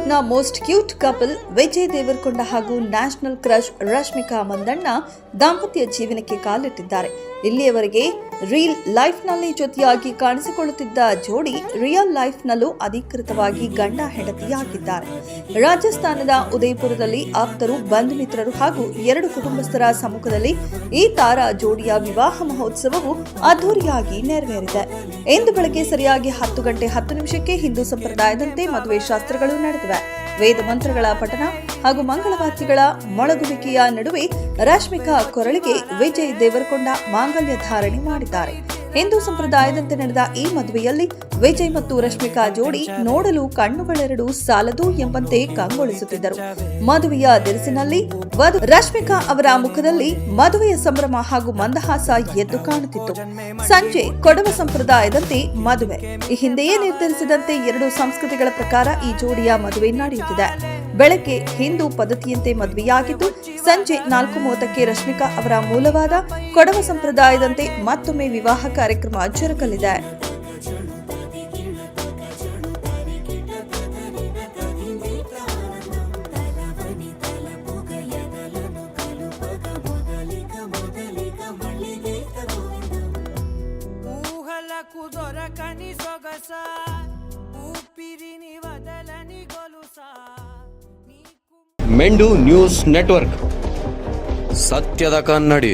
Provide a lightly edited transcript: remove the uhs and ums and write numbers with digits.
ಬಾಲಿವುಡ್ನ most cute couple Vijay Deverakonda ಹಾಗೂ national crush Rashmika Mandanna ದಾಂಪತ್ಯ ಜೀವನಕ್ಕೆ ಕಾಲಿಟ್ಟಿದ್ದಾರೆ. ಇಲ್ಲಿಯವರೆಗೆ ರೀಲ್ ಲೈಫ್ನಲ್ಲಿ ಜೊತೆಯಾಗಿ ಕಾಣಿಸಿಕೊಳ್ಳುತ್ತಿದ್ದ ಜೋಡಿ ರಿಯಲ್ ಲೈಫ್ನಲ್ಲೂ ಅಧಿಕೃತವಾಗಿ ಗಂಡ ಹೆಂಡತಿಯಾಗಿದ್ದಾರೆ. ರಾಜಸ್ಥಾನದ ಉದಯಪುರದಲ್ಲಿ ಆಪ್ತರು, ಬಂಧು ಮಿತ್ರರು ಹಾಗೂ 2 ಕುಟುಂಬಸ್ಥರ ಸಮ್ಮುಖದಲ್ಲಿ ಈ ತಾರಾ ಜೋಡಿಯ ವಿವಾಹ ಮಹೋತ್ಸವವು ಅದ್ದೂರಿಯಾಗಿ ನೆರವೇರಿದೆ. ಇಂದು ಬೆಳಗ್ಗೆ ಸರಿಯಾಗಿ 10 ಗಂಟೆ 10 ನಿಮಿಷಕ್ಕೆ ಹಿಂದೂ ಸಂಪ್ರದಾಯದಂತೆ ಮದುವೆ ಶಾಸ್ತ್ರಗಳು ನಡೆದಿವೆ. ವೇದ ಮಂತ್ರಗಳ ಪಠಣ ಹಾಗೂ ಮಂಗಳವಾದ್ಯಗಳ ಮೊಳಗುವಿಕೆಯ ನಡುವೆ ರಶ್ಮಿಕಾ ಕೊರಳಿಗೆ ವಿಜಯ್ ದೇವರಕೊಂಡ ಮಾಂಗಲ್ಯ ಧಾರಣೆ ಮಾಡಿದ್ದಾರೆ. ಹಿಂದೂ ಸಂಪ್ರದಾಯದಂತೆ ನಡೆದ ಈ ಮದುವೆಯಲ್ಲಿ ವಿಜಯ್ ಮತ್ತು ರಶ್ಮಿಕಾ ಜೋಡಿ ನೋಡಲು ಕಣ್ಣುಗಳೆರಡು ಸಾಲದು ಎಂಬಂತೆ ಕಂಗೊಳಿಸುತ್ತಿದ್ದರು. ಮದುವೆಯ ದಿರಿಸಿನಲ್ಲಿ ರಶ್ಮಿಕಾ ಅವರ ಮುಖದಲ್ಲಿ ಮದುವೆಯ ಸಂಭ್ರಮ ಹಾಗೂ ಮಂದಹಾಸ ಎದ್ದು ಕಾಣುತ್ತಿತ್ತು. ಸಂಜೆ ಕೊಡವ ಸಂಪ್ರದಾಯದಂತೆ ಮದುವೆ. ಈ ಹಿಂದೆಯೇ ನಿರ್ಧರಿಸಿದಂತೆ 2 ಸಂಸ್ಕೃತಿಗಳ ಪ್ರಕಾರ ಈ ಜೋಡಿಯ ಮದುವೆ ನಡೆಯುತ್ತಿದೆ. ಬೆಳಗ್ಗೆ ಹಿಂದೂ ಪದ್ಧತಿಯಂತೆ ಮದುವೆಯಾಗಿದ್ದು ಸಂಜೆ 4:30ಕ್ಕೆ ರಶ್ಮಿಕಾ ಅವರ ಮೂಲವಾದ ಕೊಡವ ಸಂಪ್ರದಾಯದಂತೆ ಮತ್ತೊಮ್ಮೆ ವಿವಾಹ ಕಾರ್ಯಕ್ರಮ ಜರುಗಲಿದೆ. ಮೆಂಡು ನ್ಯೂಸ್ ನೆಟ್ವರ್ಕ್, ಸತ್ಯದ ಕನ್ನಡಿ.